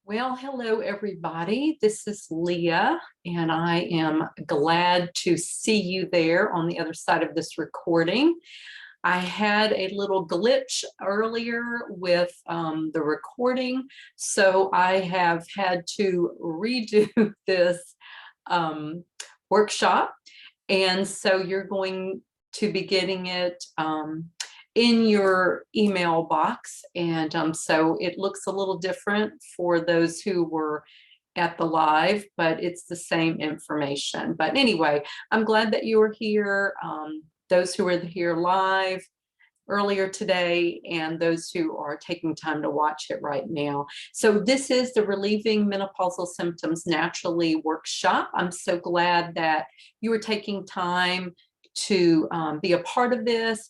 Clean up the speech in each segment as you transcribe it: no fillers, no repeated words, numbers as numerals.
Well, hello, everybody. This is Leah, and I am glad to see you there on the other side of this recording. I had a little glitch earlier with the recording, so I have had to redo this workshop. And so you're going to be getting it in your email box. And so it looks a little different for those who were at the live, but it's the same information. But anyway, I'm glad that you are here. Those who are here live earlier today and those who are taking time to watch it right now. So this is the Relieving Menopausal Symptoms Naturally workshop. I'm so glad that you are taking time to be a part of this.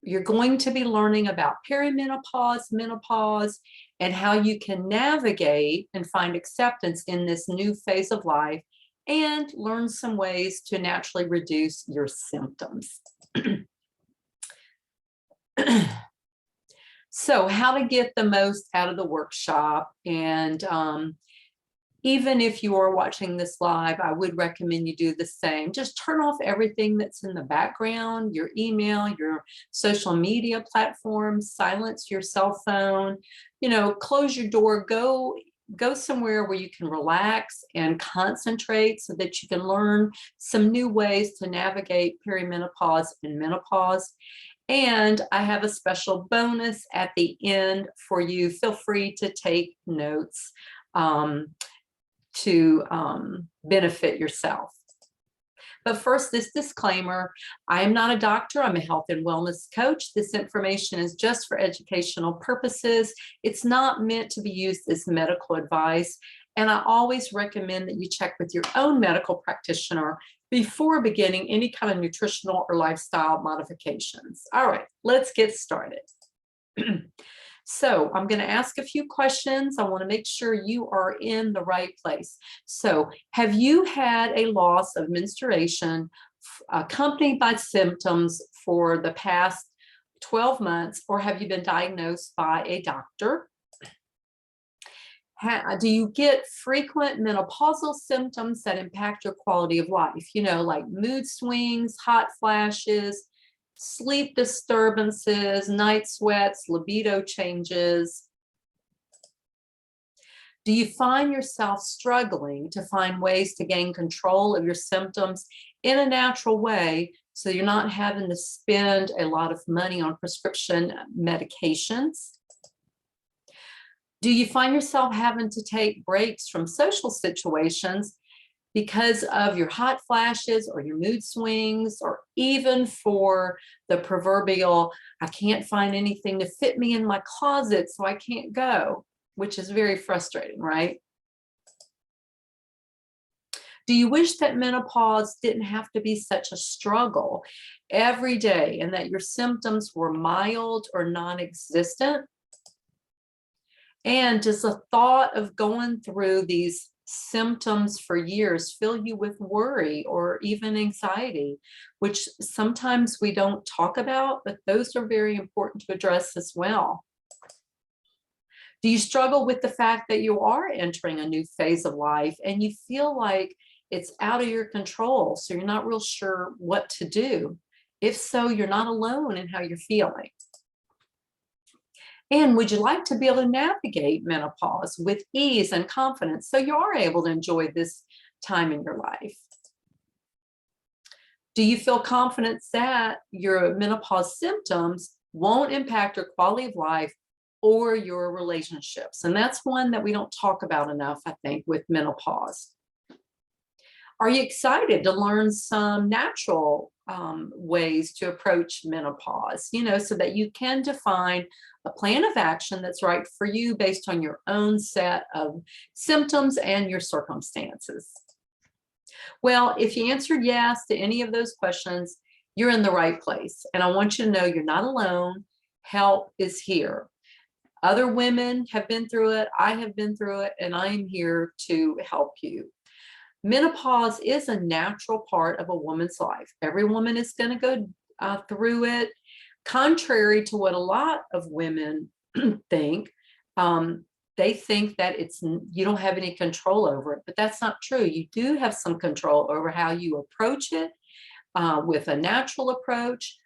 You're going to be learning about perimenopause, menopause, and how you can navigate and find acceptance in this new phase of life and learn some ways to naturally reduce your symptoms. So how to get the most out of the workshop. And even if you are watching this live, I would recommend you do the same. Just turn off everything that's in the background, your email, your social media platforms, silence your cell phone, close your door, go somewhere where you can relax and concentrate so that you can learn some new ways to navigate perimenopause and menopause. And I have a special bonus at the end for you. Feel free to take notes to benefit yourself. But first, this disclaimer: I am not a doctor. I'm a health and wellness coach. This information is just for educational purposes. It's not meant to be used as medical advice. And I always recommend that you check with your own medical practitioner before beginning any kind of nutritional or lifestyle modifications. All right, let's get started. So I'm going to ask a few questions. I want to make sure you are in the right place. So have you had a loss of menstruation accompanied by symptoms for the past 12 months, or have you been diagnosed by a doctor? Do you get frequent menopausal symptoms that impact your quality of life? Like mood swings, hot flashes, sleep disturbances, night sweats, libido changes. Do you find yourself struggling to find ways to gain control of your symptoms in a natural way so you're not having to spend a lot of money on prescription medications? Do you find yourself having to take breaks from social situations because of your hot flashes or your mood swings, or even for the proverbial, I can't find anything to fit me in my closet, so I can't go, which is very frustrating, right? Do you wish that menopause didn't have to be such a struggle every day and that your symptoms were mild or non-existent? And does the thought of going through these symptoms for years fill you with worry or even anxiety, which sometimes we don't talk about, but those are very important to address as well? Do you struggle with the fact that you are entering a new phase of life and you feel like it's out of your control, so you're not real sure what to do? If so, you're not alone in how you're feeling. And would you like to be able to navigate menopause with ease and confidence so you are able to enjoy this time in your life? Do you feel confident that your menopause symptoms won't impact your quality of life or your relationships? And that's one that we don't talk about enough, I think, with menopause. Are you excited to learn some natural ways to approach menopause, so that you can define a plan of action that's right for you based on your own set of symptoms and your circumstances? Well, if you answered yes to any of those questions, you're in the right place. And I want you to know you're not alone. Help is here. Other women have been through it. I have been through it, and I'm here to help you. Menopause is a natural part of a woman's life. Every woman is going to go through it. Contrary to what a lot of women think, they think that you don't have any control over it, but that's not true. You do have some control over how you approach it, with a natural approach,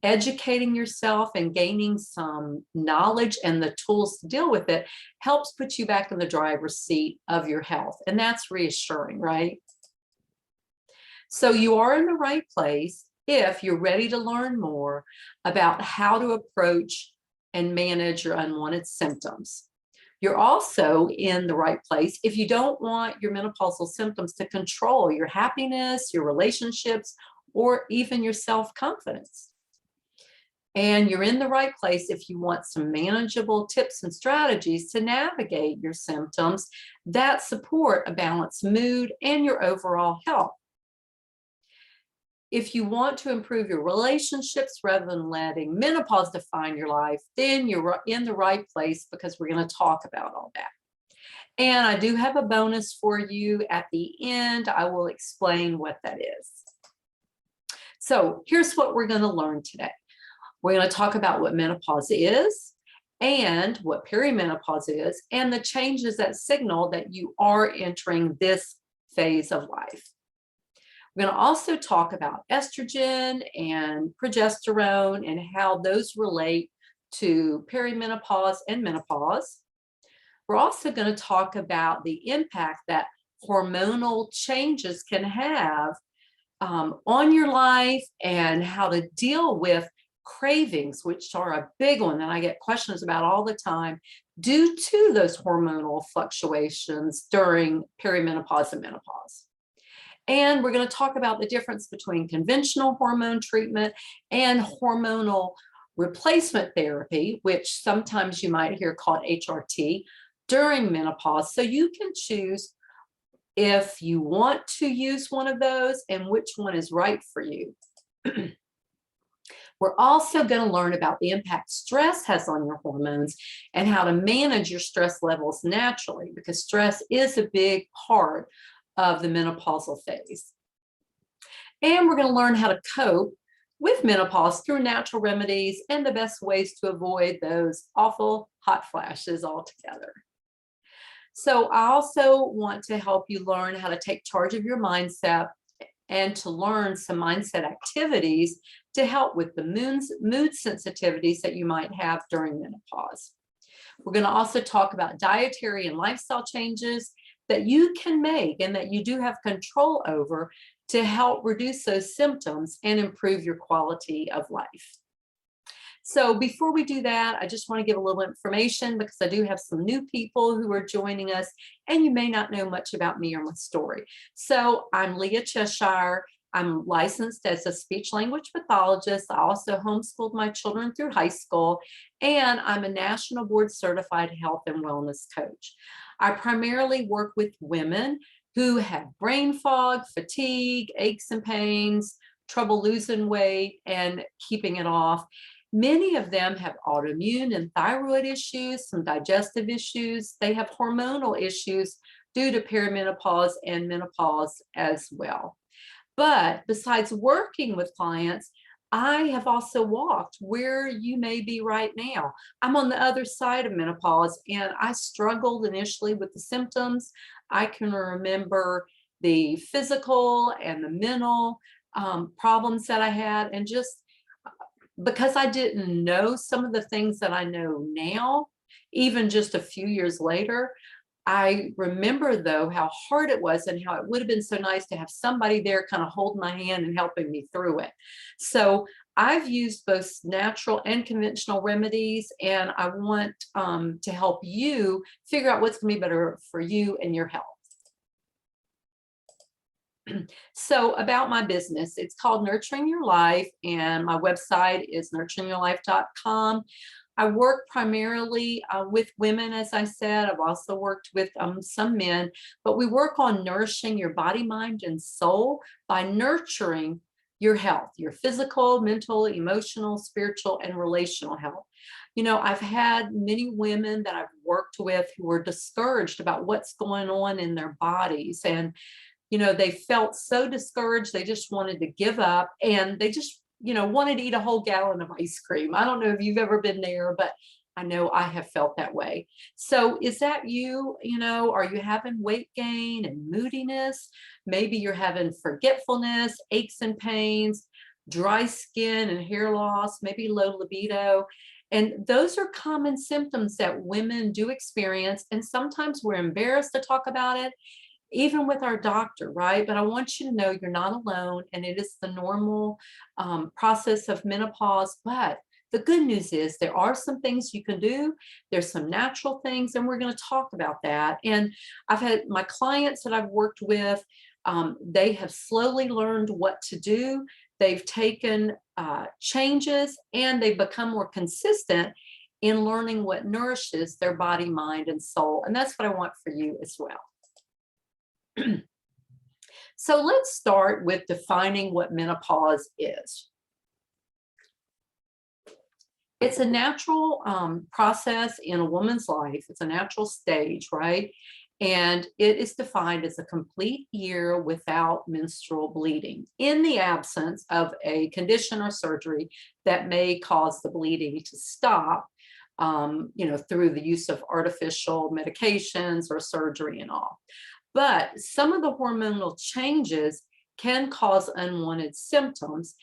educating yourself and gaining some knowledge and the tools to deal with it helps put you back in the driver's seat of your health. And that's reassuring, right? So you are in the right place if you're ready to learn more about how to approach and manage your unwanted symptoms. You're also in the right place if you don't want your menopausal symptoms to control your happiness, your relationships, or even your self-confidence. And you're in the right place if you want some manageable tips and strategies to navigate your symptoms that support a balanced mood and your overall health. If you want to improve your relationships rather than letting menopause define your life, then you're in the right place because we're going to talk about all that. And I do have a bonus for you at the end. I will explain what that is. So here's what we're going to learn today. We're going to talk about what menopause is and what perimenopause is and the changes that signal that you are entering this phase of life. We're going to also talk about estrogen and progesterone and how those relate to perimenopause and menopause. We're also going to talk about the impact that hormonal changes can have on your life and how to deal with cravings, which are a big one that I get questions about all the time due to those hormonal fluctuations during perimenopause and menopause. And we're going to talk about the difference between conventional hormone treatment and hormonal replacement therapy, which sometimes you might hear called HRT, during menopause. So you can choose if you want to use one of those and which one is right for you. We're also going to learn about the impact stress has on your hormones and how to manage your stress levels naturally, because stress is a big part of the menopausal phase. And we're going to learn how to cope with menopause through natural remedies and the best ways to avoid those awful hot flashes altogether. So I also want to help you learn how to take charge of your mindset and to learn some mindset activities to help with the mood sensitivities that you might have during menopause. We're going to also talk about dietary and lifestyle changes that you can make and that you do have control over to help reduce those symptoms and improve your quality of life. So before we do that, I just want to give a little information because I do have some new people who are joining us and you may not know much about me or my story. So I'm Leah Cheshire. I'm licensed as a speech language pathologist. I also homeschooled my children through high school, and I'm a national board certified health and wellness coach. I primarily work with women who have brain fog, fatigue, aches and pains, trouble losing weight and keeping it off. Many of them have autoimmune and thyroid issues, some digestive issues. They have hormonal issues due to perimenopause and menopause as well. But besides working with clients, I have also walked where you may be right now. I'm on the other side of menopause and I struggled initially with the symptoms. I can remember the physical and the mental problems that I had, and just because I didn't know some of the things that I know now, even just a few years later, I remember though how hard it was and how it would have been so nice to have somebody there kind of holding my hand and helping me through it. So I've used both natural and conventional remedies, and I want to help you figure out what's going to be better for you and your health. So about my business, it's called Nurturing Your Life, and my website is nurturingyourlife.com. I work primarily with women, as I said. I've also worked with some men, but we work on nourishing your body, mind, and soul by nurturing your health, your physical, mental, emotional, spiritual, and relational health. You know, I've had many women that I've worked with who were discouraged about what's going on in their bodies, and you know, they felt so discouraged, they just wanted to give up, and they just, you know, wanted to eat a whole gallon of ice cream. I don't know if you've ever been there, but I know I have felt that way. So is that you? You know, are you having weight gain and moodiness? Maybe you're having forgetfulness, aches and pains, dry skin and hair loss, maybe low libido. And those are common symptoms that women do experience. And sometimes we're embarrassed to talk about it, even with our doctor, right? But I want you to know you're not alone, and it is the normal process of menopause. But the good news is there are some things you can do. There's some natural things, and we're going to talk about that. And I've had my clients that I've worked with, they have slowly learned what to do. They've taken changes, and they've become more consistent in learning what nourishes their body, mind, and soul. And that's what I want for you as well. So let's start with defining what menopause is. It's a natural process in a woman's life. It's a natural stage, right? And it is defined as a complete year without menstrual bleeding in the absence of a condition or surgery that may cause the bleeding to stop, through the use of artificial medications or surgery and all. But some of the hormonal changes can cause unwanted symptoms.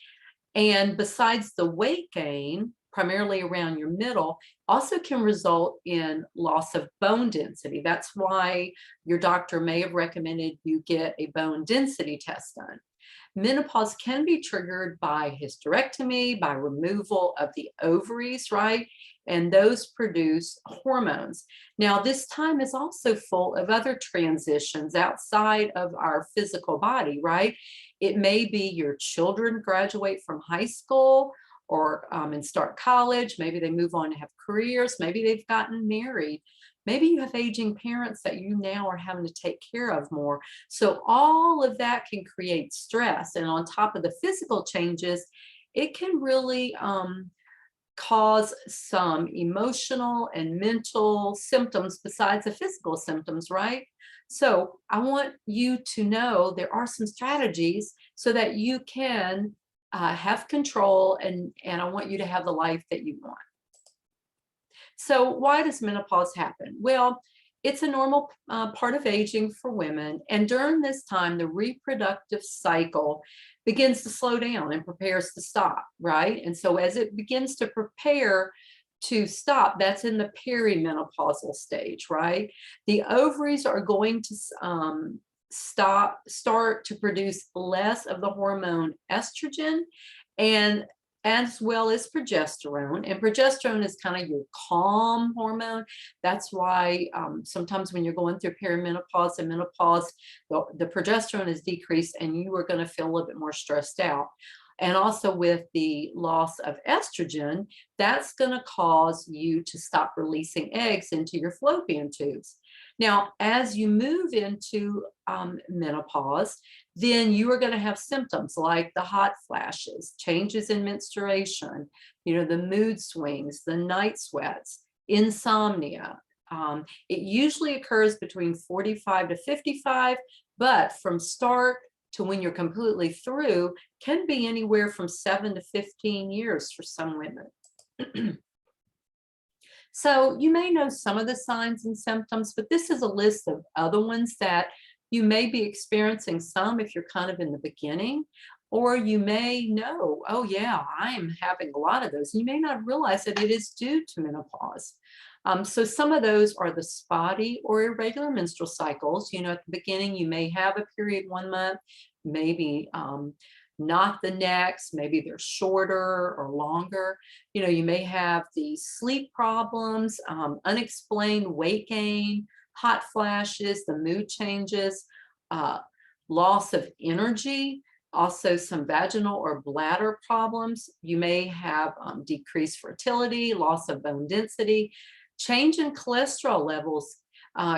And besides the weight gain, primarily around your middle, also can result in loss of bone density. That's why your doctor may have recommended you get a bone density test done. Menopause can be triggered by hysterectomy, by removal of the ovaries, right? And those produce hormones. Now, this time is also full of other transitions outside of our physical body, right? It may be your children graduate from high school or and start college. Maybe they move on to have careers. Maybe they've gotten married. Maybe you have aging parents that you now are having to take care of more. So all of that can create stress. And on top of the physical changes, it can really cause some emotional and mental symptoms besides the physical symptoms, right? So I want you to know there are some strategies so that you can have control, and I want you to have the life that you want. So why does menopause happen? Well, it's a normal part of aging for women. And during this time, the reproductive cycle begins to slow down and prepares to stop, right? And so as it begins to prepare to stop, that's in the perimenopausal stage, right? The ovaries are going to start to produce less of the hormone estrogen, and as well as progesterone. And progesterone is kind of your calm hormone. That's why sometimes when you're going through perimenopause and menopause, the progesterone is decreased and you are going to feel a little bit more stressed out. And also with the loss of estrogen, that's going to cause you to stop releasing eggs into your fallopian tubes. Now, as you move into menopause, then you are going to have symptoms like the hot flashes, changes in menstruation, the mood swings, the night sweats, insomnia. It usually occurs between 45 to 55, but from start to when you're completely through can be anywhere from 7 to 15 years for some women. So you may know some of the signs and symptoms, but this is a list of other ones that you may be experiencing some if you're kind of in the beginning, or you may know, oh yeah, I am having a lot of those. You may not realize that it is due to menopause. So some of those are the spotty or irregular menstrual cycles. At the beginning, you may have a period 1 month, maybe not the next, maybe they're shorter or longer. You may have the sleep problems, unexplained weight gain, hot flashes, the mood changes, loss of energy, also some vaginal or bladder problems. You may have decreased fertility, loss of bone density. Change in cholesterol levels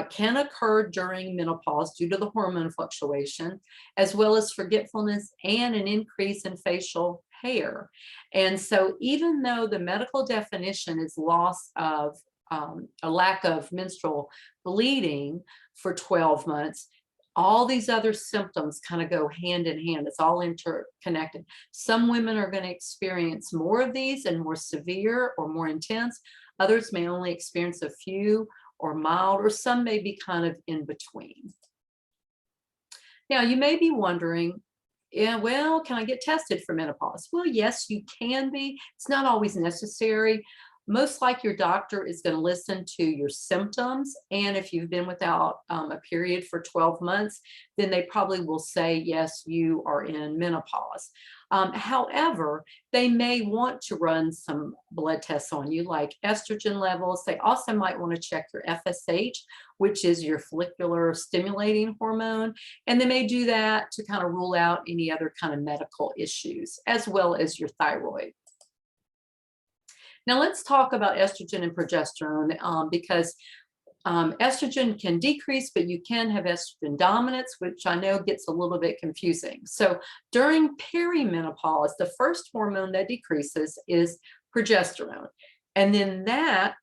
can occur during menopause due to the hormone fluctuation, as well as forgetfulness and an increase in facial hair. And so even though the medical definition is loss of a lack of menstrual bleeding for 12 months, all these other symptoms kind of go hand in hand. It's all interconnected. Some women are going to experience more of these and more severe or more intense. Others may only experience a few or mild, or some may be kind of in between. Now, you may be wondering, yeah, well, can I get tested for menopause? Well, yes, you can be. It's not always necessary. Most like your doctor is going to listen to your symptoms. And if you've been without a period for 12 months, then they probably will say, yes, you are in menopause. However, they may want to run some blood tests on you, like estrogen levels. They also might want to check your FSH, which is your follicular stimulating hormone. And they may do that to kind of rule out any other kind of medical issues, as well as your thyroid. Now let's talk about estrogen and progesterone because estrogen can decrease, but you can have estrogen dominance, which I know gets a little bit confusing. So during perimenopause, the first hormone that decreases is progesterone. And then that,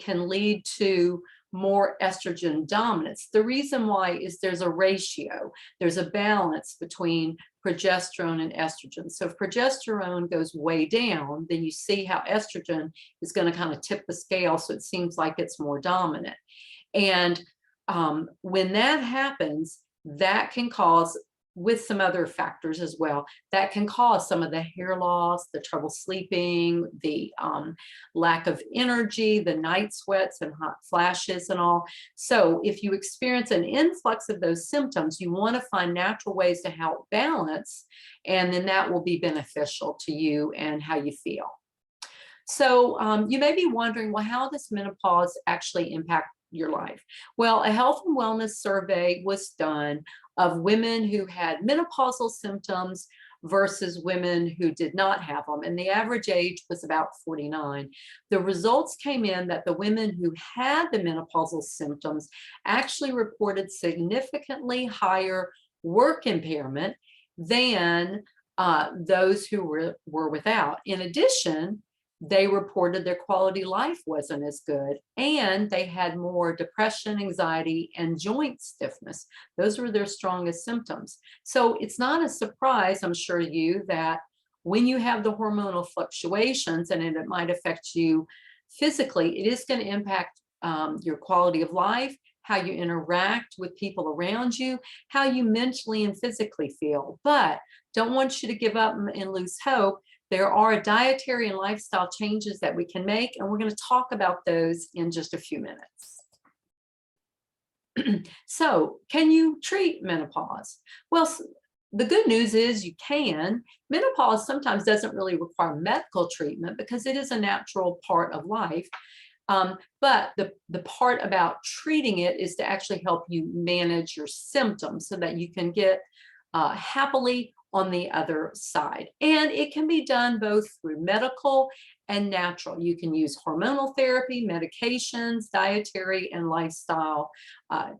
can lead to more estrogen dominance. The reason why is there's a ratio, there's a balance between progesterone and estrogen. So if progesterone goes way down, then you see how estrogen is going to kind of tip the scale. So it seems like it's more dominant. And when that happens, that can cause, with some other factors as well, that can cause some of the hair loss, the trouble sleeping, the lack of energy, the night sweats and hot flashes and all. So if you experience an influx of those symptoms, you want to find natural ways to help balance, and then that will be beneficial to you and how you feel. So you may be wondering, well, how does menopause actually impact your life? Well, a health and wellness survey was done of women who had menopausal symptoms versus women who did not have them. And the average age was about 49. The results came in that the women who had the menopausal symptoms actually reported significantly higher work impairment than those who were without. In addition, they reported their quality life wasn't as good, and they had more depression, anxiety, and joint stiffness. Those were their strongest symptoms. So it's not a surprise, I'm sure to you, that when you have the hormonal fluctuations and it might affect you physically, it is going to impact your quality of life, how you interact with people around you, how you mentally and physically feel. But don't want you to give up and lose hope. There are dietary and lifestyle changes that we can make, and we're going to talk about those in just a few minutes. So, can you treat menopause? Well, the good news is you can. Menopause sometimes doesn't really require medical treatment because it is a natural part of life. But the part about treating it is to actually help you manage your symptoms so that you can get happily on the other side. And it can be done both through medical and natural. You can use hormonal therapy, medications, dietary and lifestyle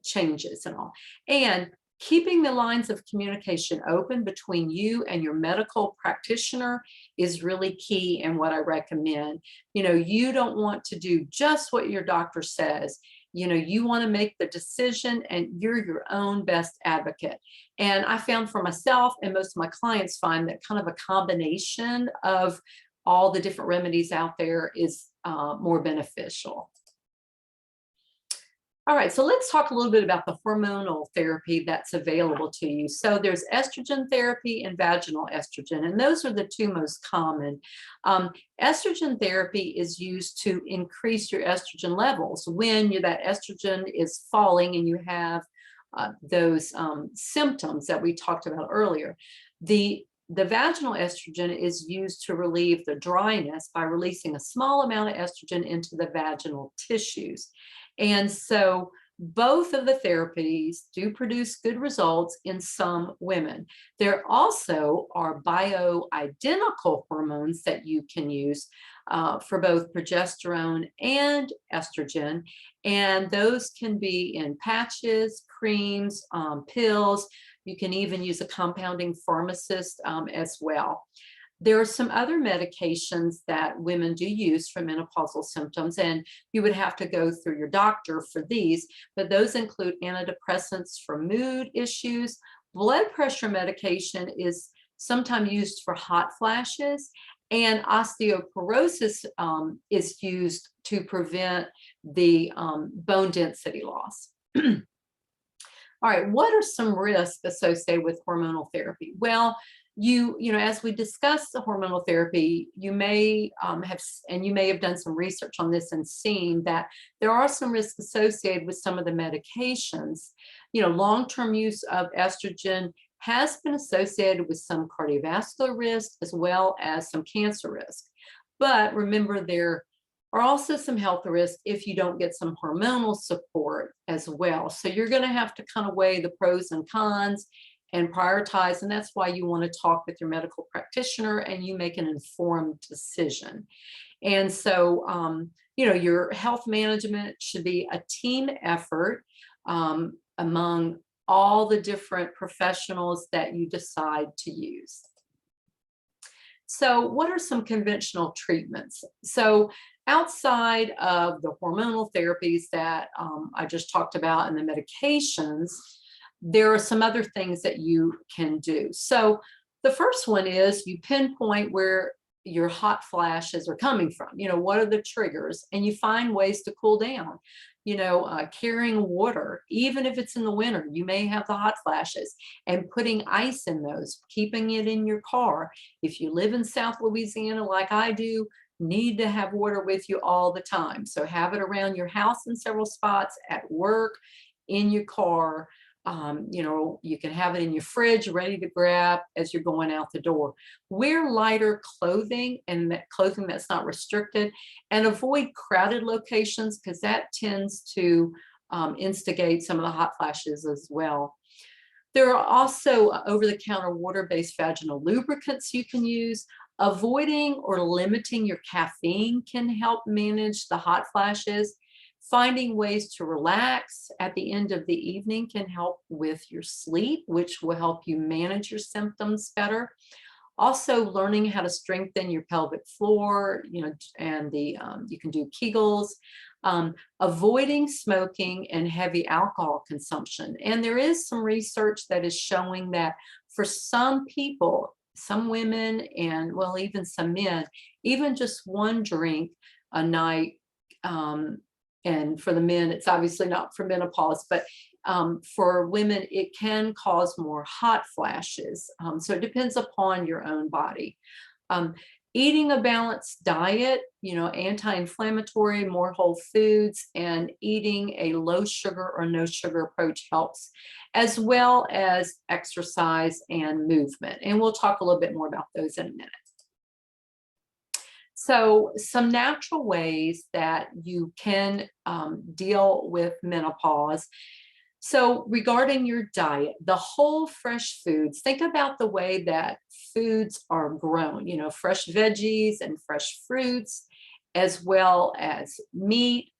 changes and all. And keeping the lines of communication open between you and your medical practitioner is really key and what I recommend. You know, you don't want to do just what your doctor says. You know, you want to make the decision and you're your own best advocate. And I found for myself, and most of my clients find, that kind of a combination of all the different remedies out there is more beneficial. All right, so let's talk a little bit about the hormonal therapy that's available to you. So there's estrogen therapy and vaginal estrogen, and those are the two most common. Estrogen therapy is used to increase your estrogen levels when that estrogen is falling and you have those symptoms that we talked about earlier. The vaginal estrogen is used to relieve the dryness by releasing a small amount of estrogen into the vaginal tissues. And so both of the therapies do produce good results in some women. There also are bioidentical hormones that you can use for both progesterone and estrogen. And those can be in patches, creams, pills. You can even use a compounding pharmacist as well. There are some other medications that women do use for menopausal symptoms, and you would have to go through your doctor for these, but those include antidepressants for mood issues. Blood pressure medication is sometimes used for hot flashes, And osteoporosis is used to prevent the bone density loss. All right, what are some risks associated with hormonal therapy? Well, you know, as we discussed the hormonal therapy, you may and you may have done some research on this and seen that there are some risks associated with some of the medications. You know, long-term use of estrogen has been associated with some cardiovascular risk as well as some cancer risk. But remember, there are also some health risks if you don't get some hormonal support as well. So you're going to have to kind of weigh the pros and cons and prioritize. And that's why you want to talk with your medical practitioner and you make an informed decision. And so, you know, your health management should be a team effort among all the different professionals that you decide to use. So what are some conventional treatments? So outside of the hormonal therapies that I just talked about and the medications, there are some other things that you can do. So the first one is you pinpoint where your hot flashes are coming from. You know, what are the triggers? And you find ways to cool down. You know, carrying water, even if it's in the winter, you may have the hot flashes, and putting ice in those, keeping it in your car. If you live in South Louisiana like I do, need to have water with you all the time. So have it around your house in several spots, at work, in your car. You know, you can have it in your fridge ready to grab as you're going out the door. Wear lighter clothing and that clothing that's not restricted, and avoid crowded locations because that tends to instigate some of the hot flashes as well. There are also over-the-counter water-based vaginal lubricants you can use. Avoiding or limiting your caffeine can help manage the hot flashes. Finding ways to relax at the end of the evening can help with your sleep, which will help you manage your symptoms better. Also, learning how to strengthen your pelvic floor, you know, and you can do Kegels. Avoiding smoking and heavy alcohol consumption. And there is some research that is showing that for some people, some women, and well, even some men, even just one drink a night, and for the men, it's obviously not for menopause, but for women, it can cause more hot flashes. So it depends upon your own body. Eating a balanced diet, you know, anti-inflammatory, more whole foods, and eating a low sugar or no sugar approach helps, as well as exercise and movement. And we'll talk a little bit more about those in a minute. So some natural ways that you can deal with menopause. So regarding your diet, the whole fresh foods, think about the way that foods are grown, you know, fresh veggies and fresh fruits, as well as meat,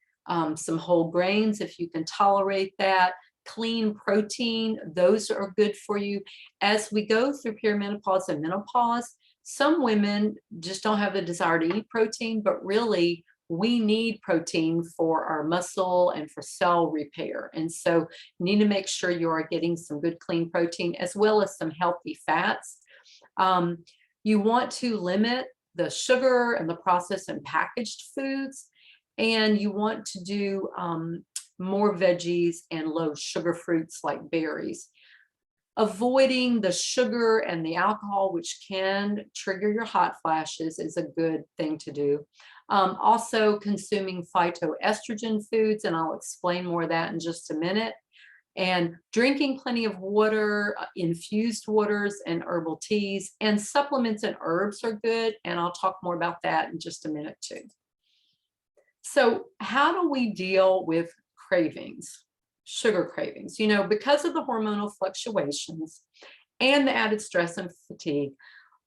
some whole grains if you can tolerate that, clean protein, those are good for you. As we go through perimenopause and menopause, some women just don't have the desire to eat protein, but really we need protein for our muscle and for cell repair. And so you need to make sure you are getting some good clean protein as well as some healthy fats. You want to limit the sugar and the processed and packaged foods, and you want to do more veggies and low sugar fruits like berries. Avoiding the sugar and the alcohol, which can trigger your hot flashes, is a good thing to do. Also consuming phytoestrogen foods, and I'll explain more of that in just a minute. And drinking plenty of water, infused waters and herbal teas, and supplements and herbs are good. And I'll talk more about that in just a minute too. So how do we deal with cravings? Sugar cravings, you know, because of the hormonal fluctuations and the added stress and fatigue,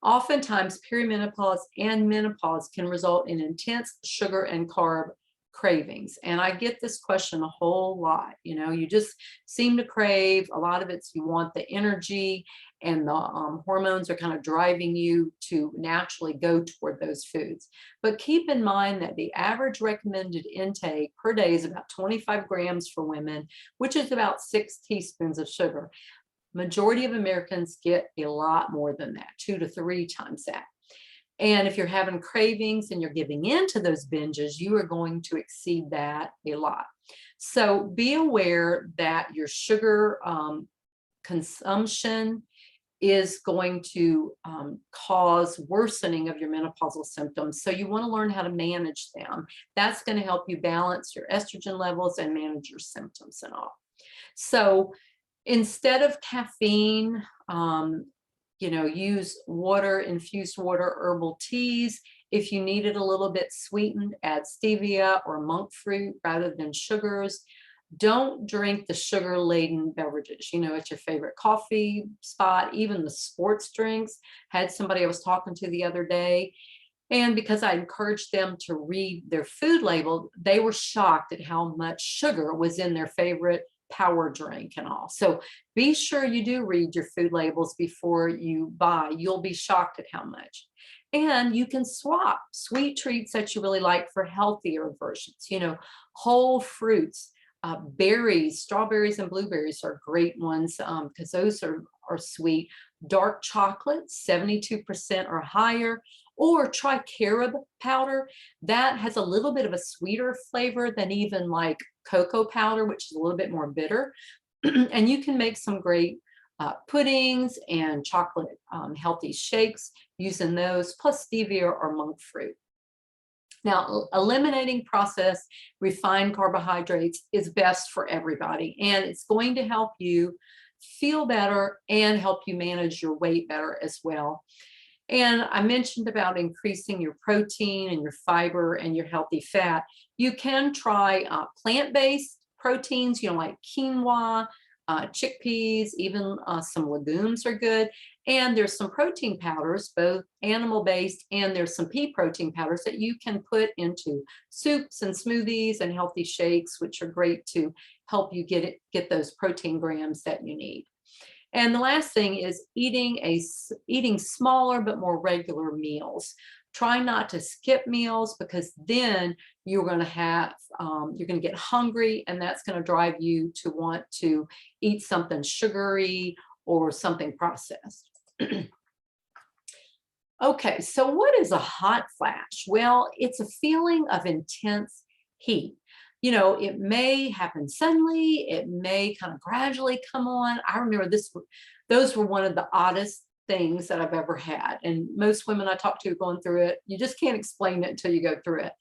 oftentimes perimenopause and menopause can result in intense sugar and carb cravings. And I get this question a whole lot. You know, you just seem to crave. A lot of it's you want the energy, and the hormones are kind of driving you to naturally go toward those foods. But keep in mind that the average recommended intake per day is about 25 grams for women, which is about 6 teaspoons of sugar. Majority of Americans get a lot more than that, 2 to 3 times that. And if you're having cravings and you're giving in to those binges, you are going to exceed that a lot. So be aware that your sugar consumption is going to cause worsening of your menopausal symptoms. So you want to learn how to manage them. That's going to help you balance your estrogen levels and manage your symptoms and all. So instead of caffeine, use water, infused water, herbal teas. If you need it a little bit sweetened, add stevia or monk fruit rather than sugars. Don't drink the sugar-laden beverages. At your favorite coffee spot, even the sports drinks. Had somebody I was talking to the other day, and because I encouraged them to read their food label, they were shocked at how much sugar was in their favorite power drink and all. So be sure you do read your food labels before you buy. You'll be shocked at how much. And you can swap sweet treats that you really like for healthier versions. Whole fruits, berries, strawberries and blueberries are great ones because those are sweet. Dark chocolate, 72% or higher, or try carob powder. That has a little bit of a sweeter flavor than even like cocoa powder, which is a little bit more bitter. And you can make some great puddings and chocolate healthy shakes using those, plus stevia or monk fruit. Now, eliminating processed refined carbohydrates is best for everybody, and it's going to help you feel better and help you manage your weight better as well. And I mentioned about increasing your protein and your fiber and your healthy fat. You can try plant-based proteins, like quinoa, chickpeas, even some legumes are good. And there's some protein powders, both animal-based, and there's some pea protein powders that you can put into soups and smoothies and healthy shakes, which are great to help you get those protein grams that you need. And the last thing is eating smaller but more regular meals. Try not to skip meals, because then you're going to get hungry, and that's going to drive you to want to eat something sugary or something processed. Okay, so what is a hot flash? Well, it's a feeling of intense heat. It may happen suddenly, it may kind of gradually come on. I remember those were one of the oddest things that I've ever had. And most women I talk to going through it, you just can't explain it until you go through it.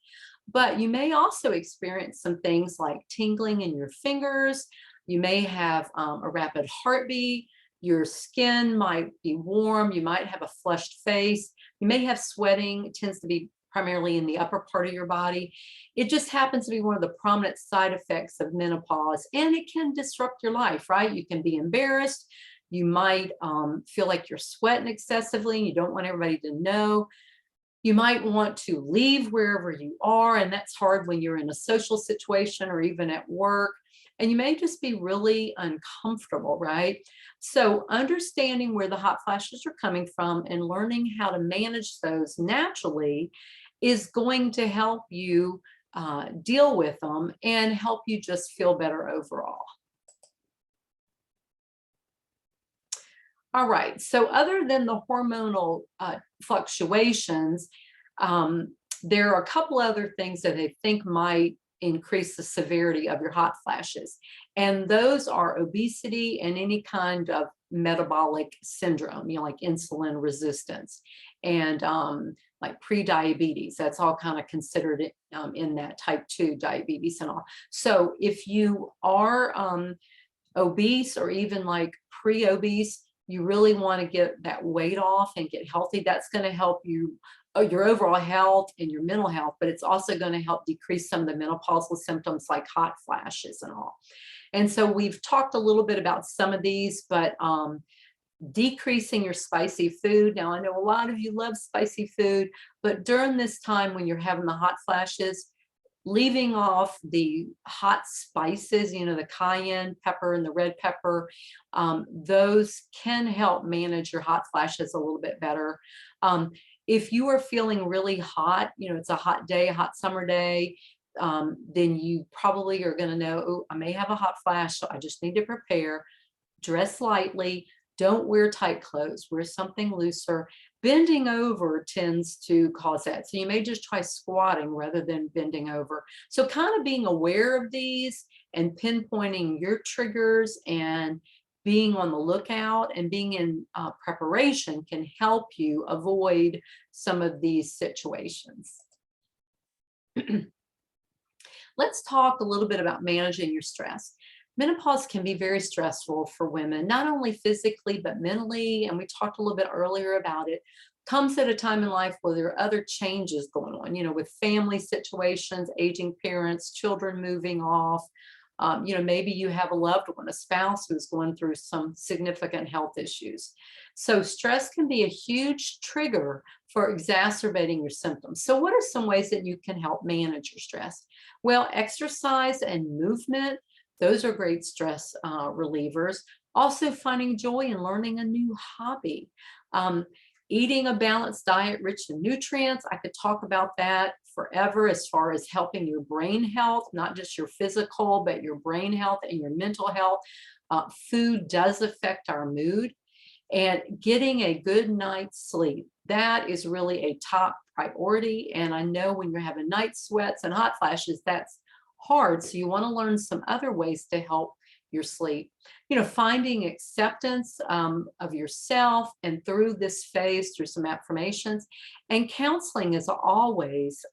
But you may also experience some things like tingling in your fingers. You may have a rapid heartbeat. Your skin might be warm. You might have a flushed face. You may have sweating. It tends to be primarily in the upper part of your body. It just happens to be one of the prominent side effects of menopause, and it can disrupt your life, right? You can be embarrassed. You might feel like you're sweating excessively and you don't want everybody to know. You might want to leave wherever you are, and that's hard when you're in a social situation or even at work. And you may just be really uncomfortable, right? So understanding where the hot flashes are coming from and learning how to manage those naturally is going to help you deal with them and help you just feel better overall. All right, so other than the hormonal fluctuations, there are a couple other things that I think might increase the severity of your hot flashes. And those are obesity and any kind of metabolic syndrome, like insulin resistance and like pre-diabetes. That's all kind of considered in that type 2 diabetes and all. So if you are obese or even like pre-obese, you really want to get that weight off and get healthy. That's going to help you, your overall health and your mental health, but it's also going to help decrease some of the menopausal symptoms like hot flashes and all. And so we've talked a little bit about some of these, but decreasing your spicy food. Now, I know a lot of you love spicy food, but during this time when you're having the hot flashes, leaving off the hot spices, the cayenne pepper and the red pepper, those can help manage your hot flashes a little bit better. If you are feeling really hot, it's a hot day, a hot summer day, then you probably are going to know, oh, I may have a hot flash, so I just need to prepare. Dress lightly. Don't wear tight clothes. Wear something looser. Bending over tends to cause that. So you may just try squatting rather than bending over. So kind of being aware of these and pinpointing your triggers and being on the lookout and being in preparation can help you avoid some of these situations. Let's talk a little bit about managing your stress. Menopause can be very stressful for women, not only physically, but mentally. And we talked a little bit earlier about it. Comes at a time in life where there are other changes going on, with family situations, aging parents, children moving off. Maybe you have a loved one, a spouse who's going through some significant health issues. So stress can be a huge trigger for exacerbating your symptoms. So what are some ways that you can help manage your stress? Well, exercise and movement, those are great stress relievers. Also, finding joy in learning a new hobby. Eating a balanced diet rich in nutrients. I could talk about that forever as far as helping your brain health, not just your physical, but your brain health and your mental health. Food does affect our mood, and getting a good night's sleep, that is really a top priority. And I know when you're having night sweats and hot flashes, that's hard. So you want to learn some other ways to help your sleep. Finding acceptance of yourself, and through this phase, through some affirmations. And counseling is always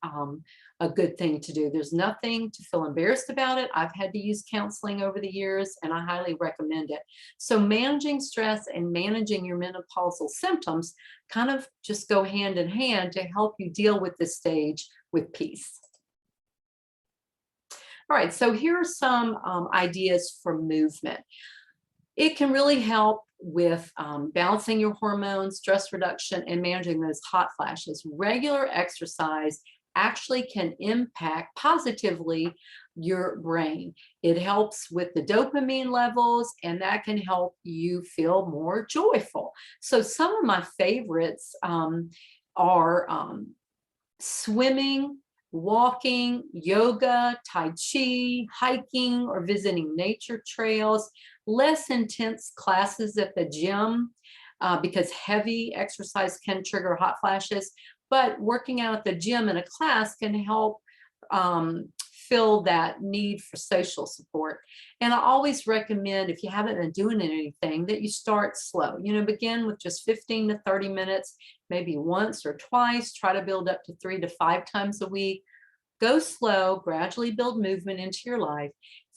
a good thing to do. There's nothing to feel embarrassed about it. I've had to use counseling over the years, and I highly recommend it. So managing stress and managing your menopausal symptoms kind of just go hand in hand to help you deal with this stage with peace. All right, so here are some ideas for movement. It can really help with balancing your hormones, stress reduction, and managing those hot flashes. Regular exercise actually can impact positively your brain. It helps with the dopamine levels, and that can help you feel more joyful. So some of my favorites are swimming, walking, yoga, tai chi, hiking, or visiting nature trails. Less intense classes at the gym because heavy exercise can trigger hot flashes. But working out at the gym in a class can help fill that need for social support. And I always recommend, if you haven't been doing anything, that you start slow. Begin with just 15 to 30 minutes, maybe once or twice. Try to build up to 3 to 5 times a week. Go slow, gradually build movement into your life.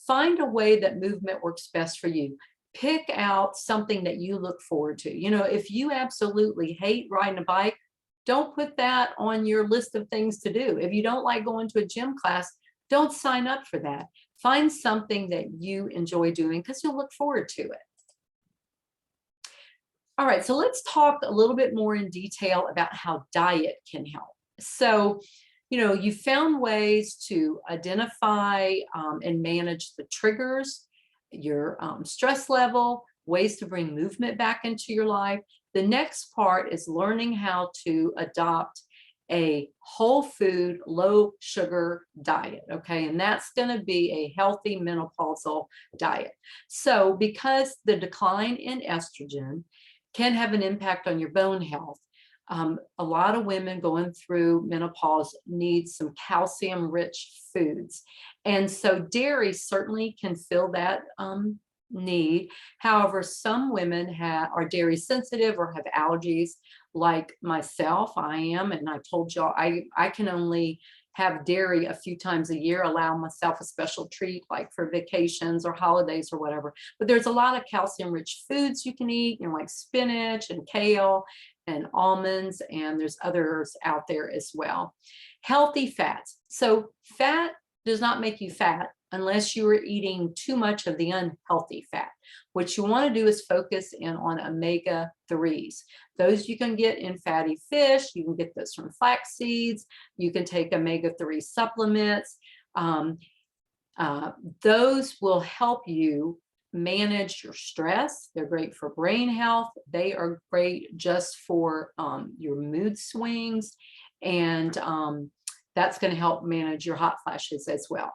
Find a way that movement works best for you. Pick out something that you look forward to. If you absolutely hate riding a bike, don't put that on your list of things to do. If you don't like going to a gym class, don't sign up for that. Find something that you enjoy doing because you'll look forward to it. All right, so let's talk a little bit more in detail about how diet can help. So, you found ways to identify and manage the triggers, your stress level, ways to bring movement back into your life. The next part is learning how to adopt a whole food, low sugar diet, okay? And that's going to be a healthy menopausal diet. So because the decline in estrogen can have an impact on your bone health, a lot of women going through menopause need some calcium-rich foods. And so dairy certainly can fill that need. However, some women are dairy sensitive or have allergies, like myself. I am, and I told y'all I can only have dairy a few times a year, allow myself a special treat like for vacations or holidays or whatever. But there's a lot of calcium-rich foods you can eat, like spinach and kale and almonds, and there's others out there as well. Healthy fats. So fat does not make you fat unless you are eating too much of the unhealthy fat. What you want to do is focus in on omega-3s. Those you can get in fatty fish. You can get those from flax seeds. You can take omega-3 supplements. Those will help you manage your stress. They're great for brain health. They are great just for your mood swings. And that's going to help manage your hot flashes as well.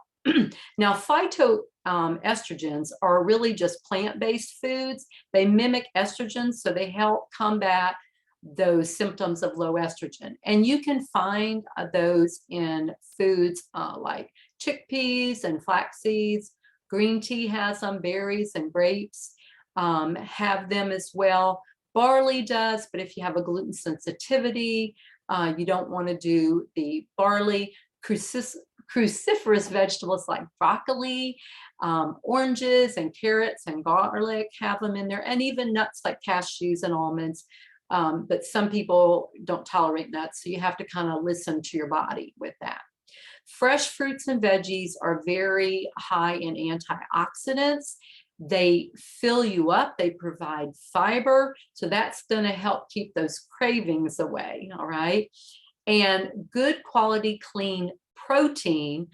Now, phytoestrogens are really just plant-based foods. They mimic estrogens, so they help combat those symptoms of low estrogen. And you can find those in foods like chickpeas and flax seeds. Green tea has some, berries and grapes have them as well. Barley does, but if you have a gluten sensitivity, you don't want to do the barley. Cruciferous vegetables like broccoli, oranges and carrots and garlic have them in there, and even nuts like cashews and almonds. But some people don't tolerate nuts, so you have to kind of listen to your body with that. Fresh fruits and veggies are very high in antioxidants. They fill you up, they provide fiber, so that's going to help keep those cravings away, all right? And good quality, clean protein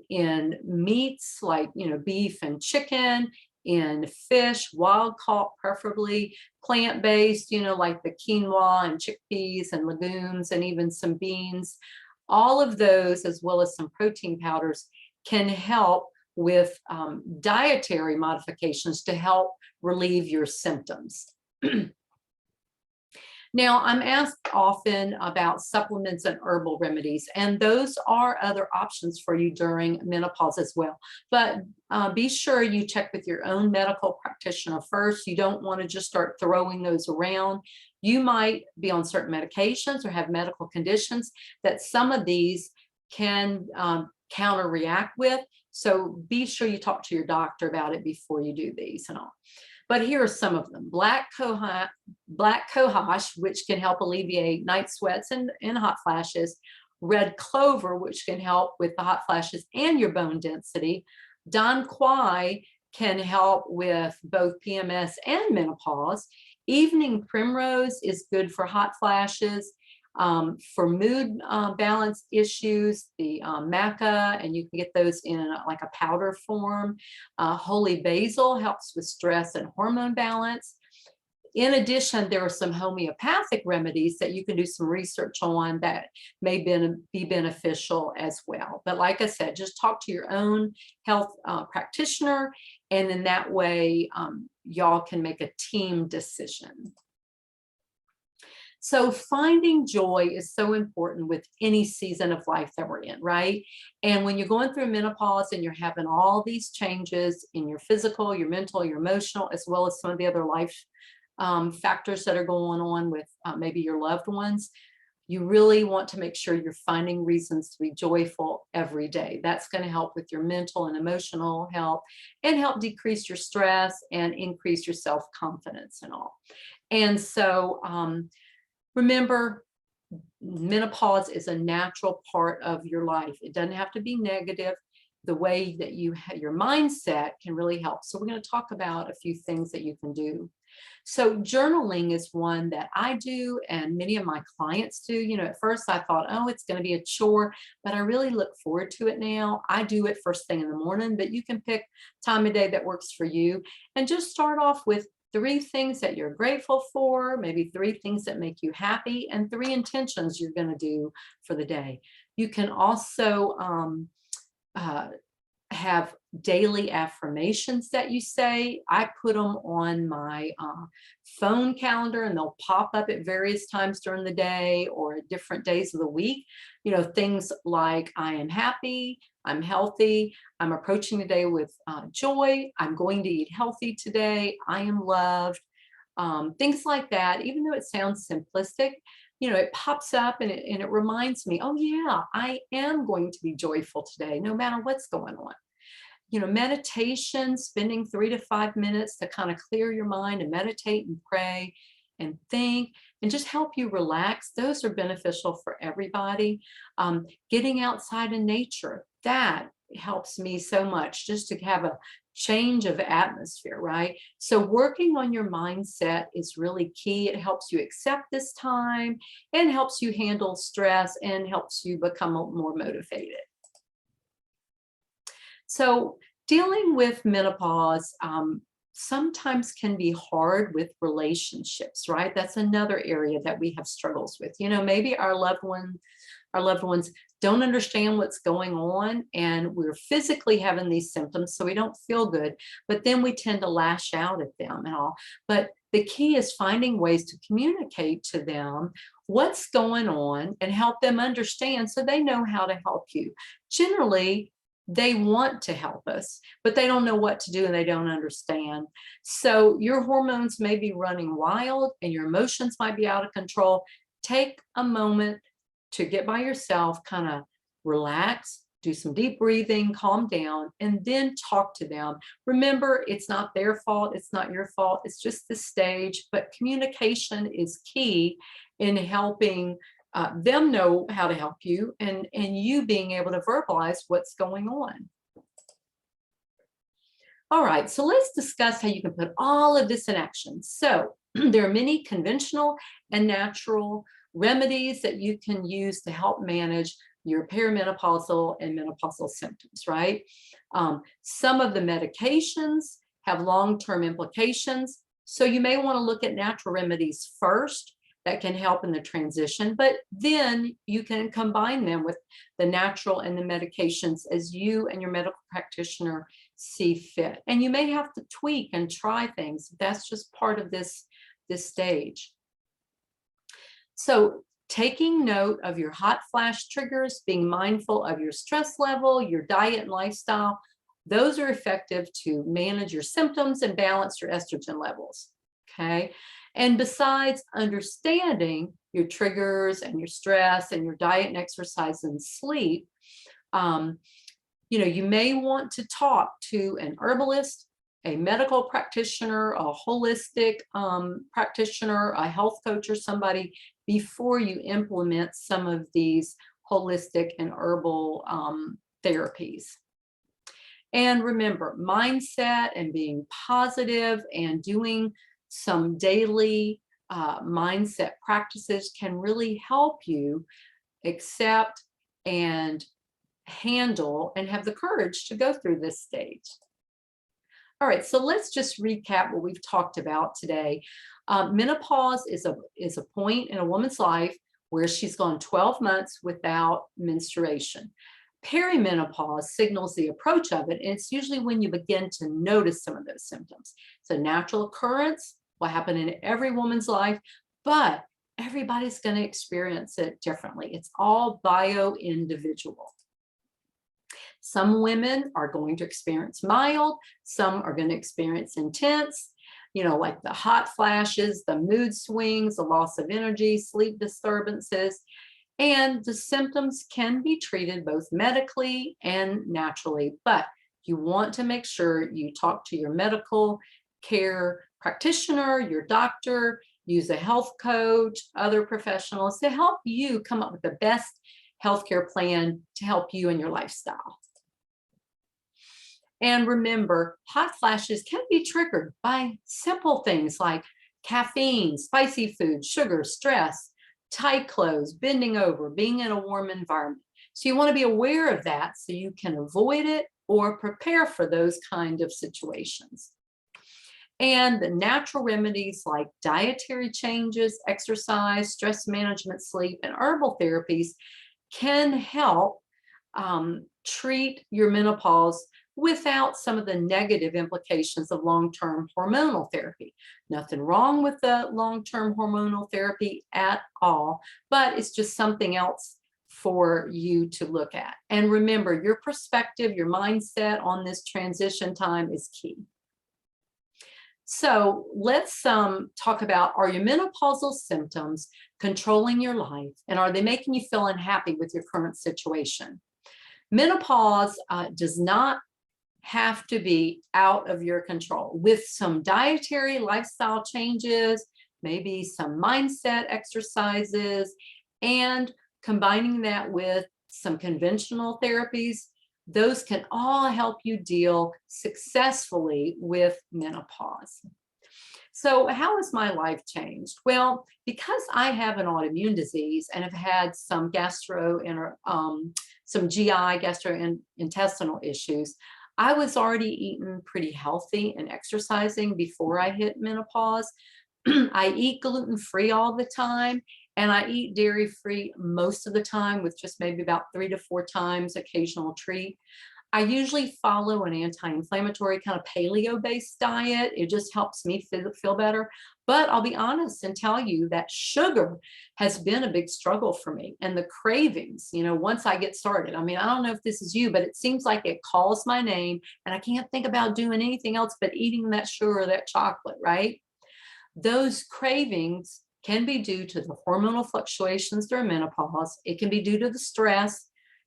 in meats like, beef and chicken, in fish, wild caught preferably, plant-based, like the quinoa and chickpeas and legumes and even some beans. All of those, as well as some protein powders, can help with dietary modifications to help relieve your symptoms. Now, I'm asked often about supplements and herbal remedies, and those are other options for you during menopause as well. But be sure you check with your own medical practitioner first. You don't want to just start throwing those around. You might be on certain medications or have medical conditions that some of these can counter-react with. So be sure you talk to your doctor about it before you do these and all. But here are some of them. Black cohosh, which can help alleviate night sweats and hot flashes. Red clover, which can help with the hot flashes and your bone density. Don Quai can help with both PMS and menopause. Evening primrose is good for hot flashes. For mood balance issues, the maca, and you can get those in like a powder form. Holy basil helps with stress and hormone balance. In addition, there are some homeopathic remedies that you can do some research on that may be beneficial as well. But like I said, just talk to your own health practitioner, and in that way, y'all can make a team decision. So finding joy is so important with any season of life that we're in, right? And when you're going through menopause and you're having all these changes in your physical, your mental, your emotional, as well as some of the other life factors that are going on with maybe your loved ones, you really want to make sure you're finding reasons to be joyful every day. That's going to help with your mental and emotional health and help decrease your stress and increase your self-confidence and all. And so, remember, menopause is a natural part of your life. It doesn't have to be negative. The way that you have your mindset can really help. So we're going to talk about a few things that you can do. So journaling is one that I do and many of my clients do. At first I thought, oh, it's going to be a chore, but I really look forward to it now. I do it first thing in the morning, but you can pick time of day that works for you and just start off with 3 things that you're grateful for, maybe 3 things that make you happy, and 3 intentions you're going to do for the day. You can also have daily affirmations that you say. I put them on my phone calendar, and they'll pop up at various times during the day or at different days of the week. Things like I am happy, I'm healthy, I'm approaching the day with joy, I'm going to eat healthy today, I am loved, things like that. Even though it sounds simplistic, it pops up and it reminds me, oh yeah, I am going to be joyful today, no matter what's going on. Meditation, spending 3 to 5 minutes to kind of clear your mind and meditate and pray and think and just help you relax. Those are beneficial for everybody. Getting outside in nature, that helps me so much, just to have a change of atmosphere, right? So working on your mindset is really key. It helps you accept this time and helps you handle stress and helps you become more motivated. So dealing with menopause sometimes can be hard with relationships, right? That's another area that we have struggles with. Maybe our loved ones don't understand what's going on, and we're physically having these symptoms, so we don't feel good, but then we tend to lash out at them and all. But The key is finding ways to communicate to them what's going on and help them understand so they know how to help you. Generally, they want to help us, but they don't know what to do and they don't understand. So your hormones may be running wild and your emotions might be out of control. Take a moment to get by yourself, kind of relax, do some deep breathing, calm down, and then talk to them. Remember, it's not their fault, it's not your fault, it's just the stage, but communication is key in helping them know how to help you and you being able to verbalize what's going on. All right, so let's discuss how you can put all of this in action. So there are many conventional and natural remedies that you can use to help manage your perimenopausal and menopausal symptoms, right? Some of the medications have long-term implications. So you may want to look at natural remedies first that can help in the transition, but then you can combine them with the natural and the medications as you and your medical practitioner see fit. And you may have to tweak and try things. That's just part of this stage. So taking note of your hot flash triggers, being mindful of your stress level, your diet and lifestyle, those are effective to manage your symptoms and balance your estrogen levels, okay? And besides understanding your triggers and your stress and your diet and exercise and sleep, you may want to talk to an herbalist, a medical practitioner, a holistic practitioner, a health coach, or somebody before you implement some of these holistic and herbal therapies. And remember, mindset and being positive and doing some daily mindset practices can really help you accept and handle and have the courage to go through this stage. All right, so let's just recap what we've talked about today. Menopause is a point in a woman's life where she's gone 12 months without menstruation. Perimenopause signals the approach of it, and it's usually when you begin to notice some of those symptoms. It's a natural occurrence, will happen in every woman's life, but everybody's going to experience it differently. It's all bio-individual. Some women are going to experience mild, some are going to experience intense, like the hot flashes, the mood swings, the loss of energy, sleep disturbances, and the symptoms can be treated both medically and naturally, but you want to make sure you talk to your medical care practitioner, your doctor, use a health coach, other professionals to help you come up with the best healthcare plan to help you and your lifestyle. And remember, hot flashes can be triggered by simple things like caffeine, spicy food, sugar, stress, tight clothes, bending over, being in a warm environment. So you want to be aware of that so you can avoid it or prepare for those kind of situations. And the natural remedies like dietary changes, exercise, stress management, sleep, and herbal therapies can help treat your menopause without some of the negative implications of long-term hormonal therapy. Nothing wrong with the long-term hormonal therapy at all, but it's just something else for you to look at. And remember, your perspective, your mindset on this transition time is key. So let's talk about, are your menopausal symptoms controlling your life, and are they making you feel unhappy with your current situation? Menopause does not have to be out of your control. With some dietary lifestyle changes, maybe some mindset exercises, and combining that with some conventional therapies, those can all help you deal successfully with menopause. So how has my life changed? Well, because I have an autoimmune disease and have had some some GI, gastrointestinal issues, I was already eating pretty healthy and exercising before I hit menopause. I eat gluten-free all the time, and I eat dairy-free most of the time, with just maybe about 3 to 4 times occasional treat. I usually follow an anti-inflammatory kind of paleo-based diet. It just helps me feel better. But I'll be honest and tell you that sugar has been a big struggle for me, and the cravings, once I get started. I mean, I don't know if this is you, but it seems like it calls my name and I can't think about doing anything else but eating that sugar or that chocolate, right? Those cravings can be due to the hormonal fluctuations during menopause. It can be due to the stress,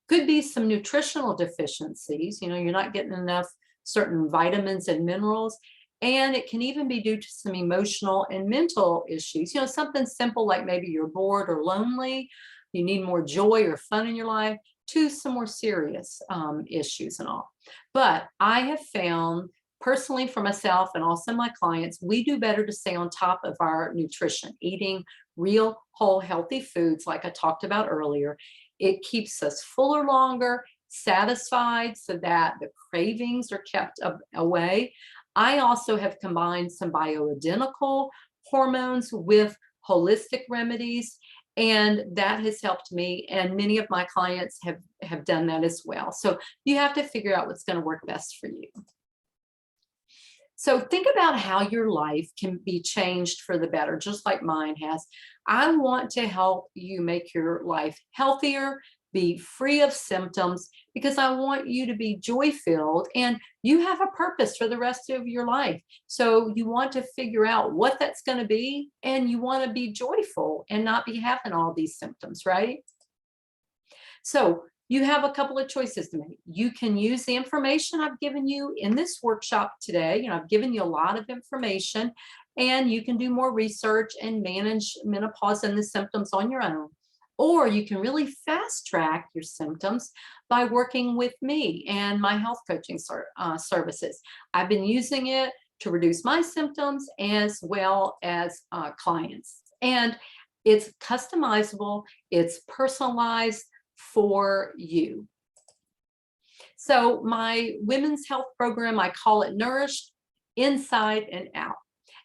could be some nutritional deficiencies. You're not getting enough certain vitamins and minerals. And it can even be due to some emotional and mental issues. Something simple like maybe you're bored or lonely, you need more joy or fun in your life, to some more serious issues and all. But I have found personally for myself and also my clients, we do better to stay on top of our nutrition, eating real, whole, healthy foods like I talked about earlier. It keeps us fuller longer, satisfied, so that the cravings are kept away. I also have combined some bioidentical hormones with holistic remedies, and that has helped me, and many of my clients have done that as well. So you have to figure out what's going to work best for you. So think about how your life can be changed for the better, just like mine has. I want to help you make your life healthier, be free of symptoms, because I want you to be joy-filled, and you have a purpose for the rest of your life. So you want to figure out what that's going to be, and you want to be joyful and not be having all these symptoms, right? So you have a couple of choices to make. You can use the information I've given you in this workshop today. I've given you a lot of information, and you can do more research and manage menopause and the symptoms on your own. Or you can really fast track your symptoms by working with me and my health coaching services. I've been using it to reduce my symptoms as well as clients. And it's customizable, it's personalized for you. So my women's health program, I call it Nourished Inside and Out.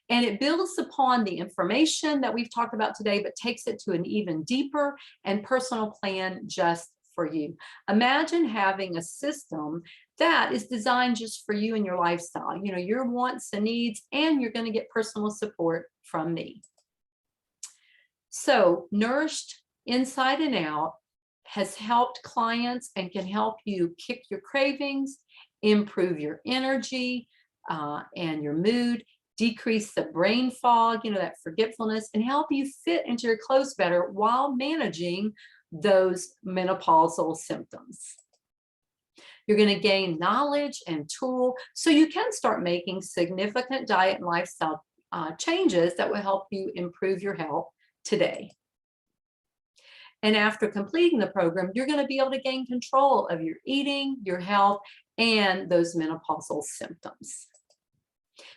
And it builds upon the information that we've talked about today, but takes it to an even deeper and personal plan just for you. Imagine having a system that is designed just for you and your lifestyle, your wants and needs, and you're going to get personal support from me. So Nourished Inside and Out has helped clients and can help you kick your cravings, improve your energy and your mood, decrease the brain fog, that forgetfulness, and help you fit into your clothes better while managing those menopausal symptoms. You're going to gain knowledge and tool so you can start making significant diet and lifestyle changes that will help you improve your health today. And after completing the program, you're going to be able to gain control of your eating, your health, and those menopausal symptoms.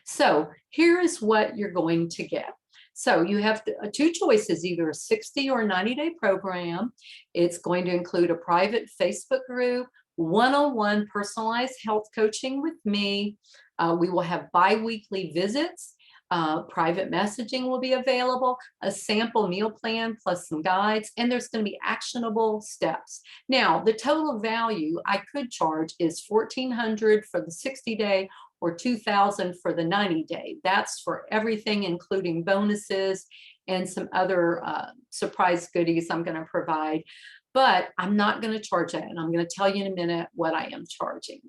So here is what you're going to get. So you have two choices, either a 60 or a 90-day program. It's going to include a private Facebook group, one-on-one personalized health coaching with me. We will have bi-weekly visits. Private messaging will be available, a sample meal plan plus some guides, and there's going to be actionable steps. Now, the total value I could charge is $1,400 for the 60-day or $2,000 for the 90-day. That's for everything, including bonuses and some other surprise goodies I'm going to provide. But I'm not going to charge that, and I'm going to tell you in a minute what I am charging.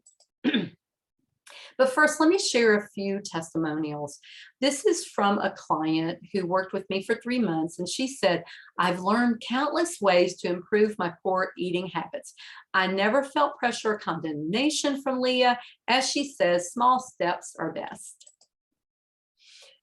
But first, let me share a few testimonials. This is from a client who worked with me for 3 months, and she said, I've learned countless ways to improve my poor eating habits. I never felt pressure or condemnation from Leah. As she says, small steps are best.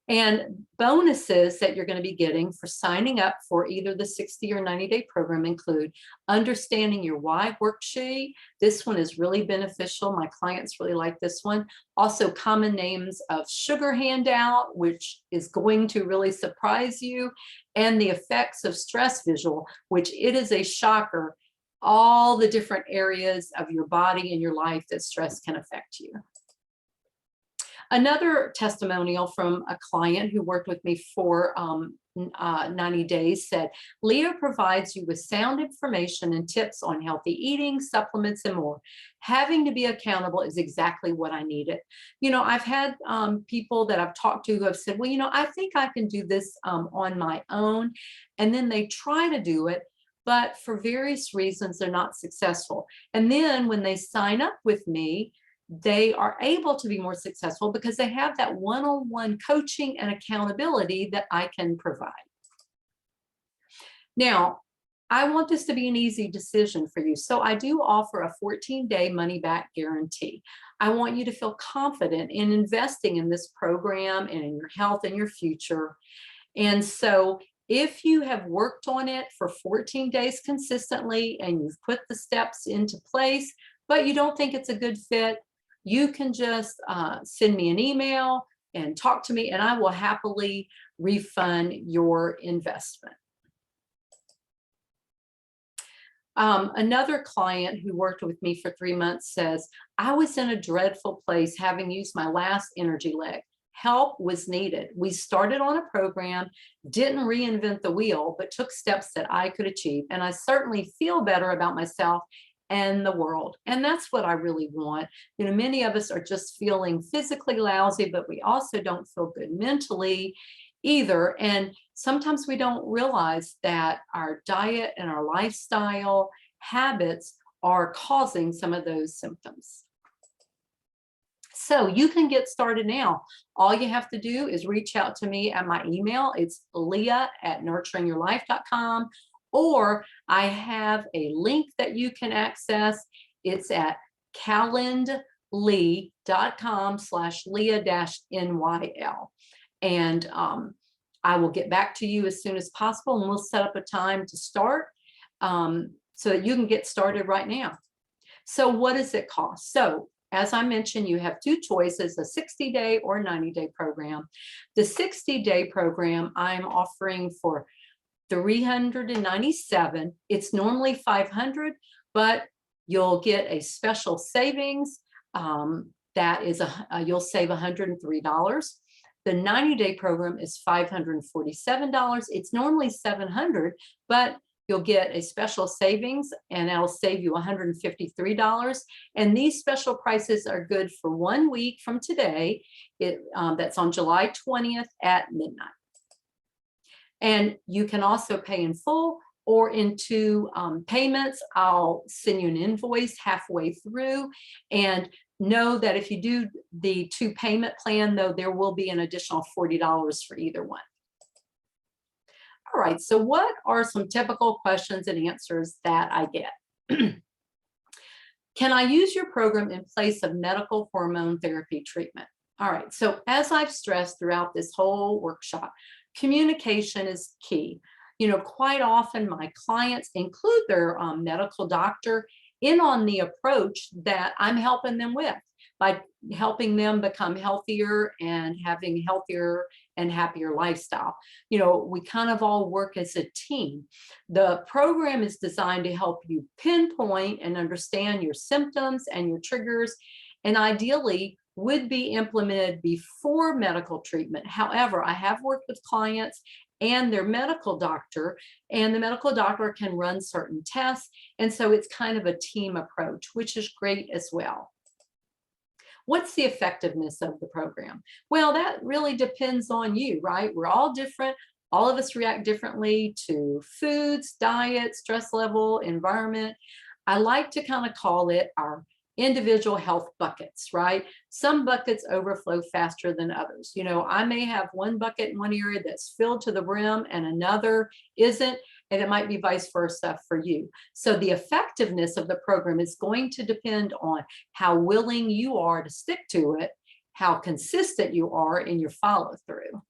And bonuses that you're going to be getting for signing up for either the 60 or 90-day program include understanding your why worksheet. This one is really beneficial. My clients really like this one. Also, common names of sugar handout, which is going to really surprise you, and the effects of stress visual, which it is a shocker, all the different areas of your body and your life that stress can affect you. Another testimonial from a client who worked with me for 90 days said, Leah provides you with sound information and tips on healthy eating, supplements, and more. Having to be accountable is exactly what I needed. I've had people that I've talked to who have said, well, I think I can do this on my own. And then they try to do it, but for various reasons, they're not successful. And then when they sign up with me, they are able to be more successful because they have that one-on-one coaching and accountability that I can provide. Now, I want this to be an easy decision for you. So I do offer a 14-day money-back guarantee. I want you to feel confident in investing in this program and in your health and your future. And so if you have worked on it for 14 days consistently and you've put the steps into place, but you don't think it's a good fit, you can just send me an email and talk to me, and I will happily refund your investment. Another client who worked with me for 3 months says, I was in a dreadful place having used my last energy leg. Help was needed. We started on a program, didn't reinvent the wheel, but took steps that I could achieve. And I certainly feel better about myself and the world. And that's what I really want. Many of us are just feeling physically lousy, but we also don't feel good mentally either. And sometimes we don't realize that our diet and our lifestyle habits are causing some of those symptoms. So you can get started now. All you have to do is reach out to me at my email. It's leah@nurturingyourlife.com. Or I have a link that you can access. It's at calendly.com/Leah-NYL. And I will get back to you as soon as possible, and we'll set up a time to start so that you can get started right now. So what does it cost? So as I mentioned, you have two choices, a 60-day or 90-day program. The 60-day program I'm offering for $397. It's normally $500, but you'll get a special savings that is you'll save $103. The 90-day program is $547. It's normally $700, but you'll get a special savings and that'll save you $153. And these special prices are good for 1 week from today. That's on July 20th at midnight. And you can also pay in full or in two payments. I'll send you an invoice halfway through. And know that if you do the 2-payment plan, though, there will be an additional $40 for either one. All right, so what are some typical questions and answers that I get? Can I use your program in place of medical hormone therapy treatment? All right, so as I've stressed throughout this whole workshop, communication is key. Quite often my clients include their medical doctor in on the approach that I'm helping them with by helping them become healthier and having healthier and happier lifestyle. We kind of all work as a team. The program is designed to help you pinpoint and understand your symptoms and your triggers, and ideally would be implemented before medical treatment. However, I have worked with clients and their medical doctor, and the medical doctor can run certain tests. And so it's kind of a team approach, which is great as well. What's the effectiveness of the program? Well, that really depends on you, right? We're all different. All of us react differently to foods, diet, stress level, environment. I like to kind of call it our individual health buckets, right? Some buckets overflow faster than others. I may have one bucket in one area that's filled to the brim and another isn't, and it might be vice versa for you. So the effectiveness of the program is going to depend on how willing you are to stick to it, how consistent you are in your follow through.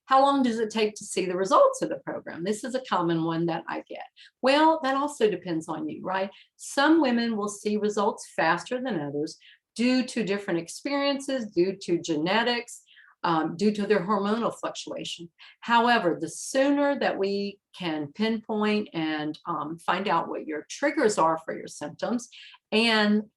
How long does it take to see the results of the program? This is a common one that I get. Well, that also depends on you, right? Some women will see results faster than others due to different experiences, due to genetics, due to their hormonal fluctuation. However, the sooner that we can pinpoint and find out what your triggers are for your symptoms and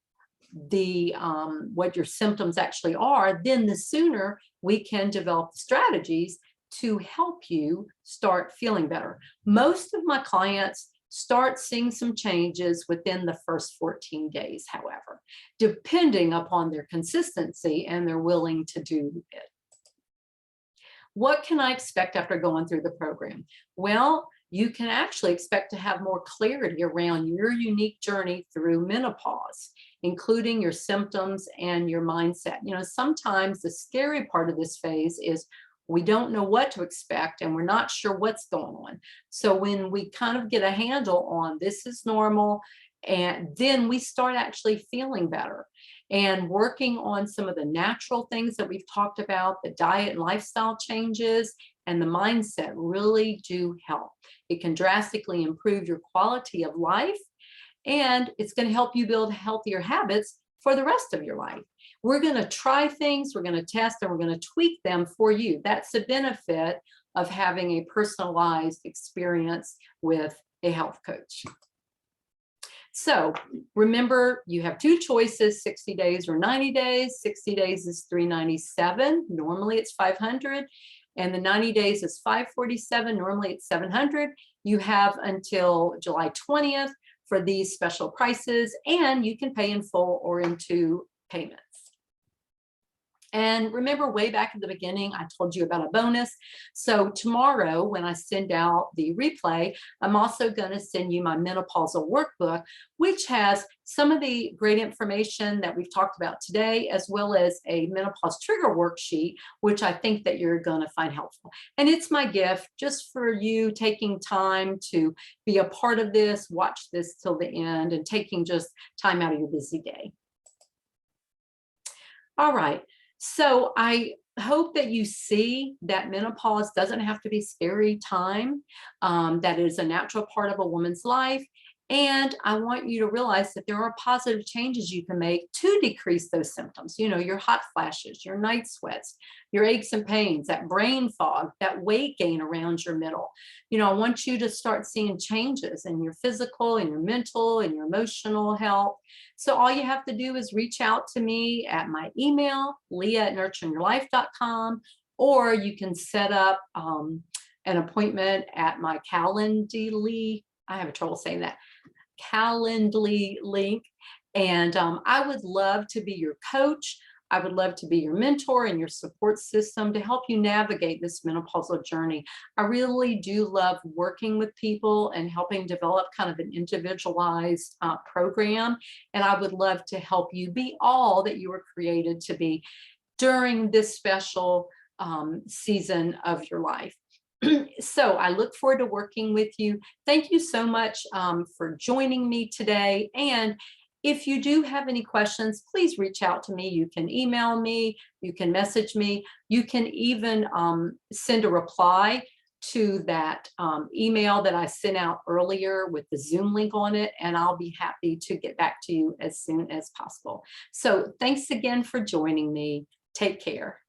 what your symptoms actually are, then the sooner we can develop strategies to help you start feeling better. Most of my clients start seeing some changes within the first 14 days, however, depending upon their consistency and they're willing to do it. What can I expect after going through the program? Well, you can actually expect to have more clarity around your unique journey through menopause, including your symptoms and your mindset. You know, sometimes the scary part of this phase is we don't know what to expect and we're not sure what's going on. So when we kind of get a handle on this is normal, and then we start actually feeling better and working on some of the natural things that we've talked about, the diet and lifestyle changes and the mindset really do help. It can drastically improve your quality of life, and it's going to help you build healthier habits for the rest of your life. We're going to try things, we're going to test, and we're going to tweak them for you. That's the benefit of having a personalized experience with a health coach. So remember, you have two choices, 60 days or 90 days. 60 days is $397. Normally it's $500. And the 90 days is $547. Normally it's $700. You have until July 20th for these special prices, and you can pay in full or in two payments. And remember, way back at the beginning, I told you about a bonus. So tomorrow, when I send out the replay, I'm also going to send you my menopausal workbook, which has some of the great information that we've talked about today, as well as a menopause trigger worksheet, which I think that you're going to find helpful. And it's my gift just for you taking time to be a part of this, watch this till the end, and taking just time out of your busy day. All right. So I hope that you see that menopause doesn't have to be a scary time, that it is a natural part of a woman's life. And I want you to realize that there are positive changes you can make to decrease those symptoms. You know, your hot flashes, your night sweats, your aches and pains, that brain fog, that weight gain around your middle. You know, I want you to start seeing changes in your physical and your mental and your emotional health. So all you have to do is reach out to me at my email, leah@nurturingyourlife.com, or you can set up an appointment at my Calendly. I have trouble saying that. Calendly link. And I would love to be your coach. I would love to be your mentor and your support system to help you navigate this menopausal journey. I really do love working with people and helping develop kind of an individualized program. And I would love to help you be all that you were created to be during this special season of your life. So I look forward to working with you. Thank you so much for joining me today. And if you do have any questions, please reach out to me. You can email me, you can message me, you can even send a reply to that email that I sent out earlier with the Zoom link on it, and I'll be happy to get back to you as soon as possible. So thanks again for joining me. Take care.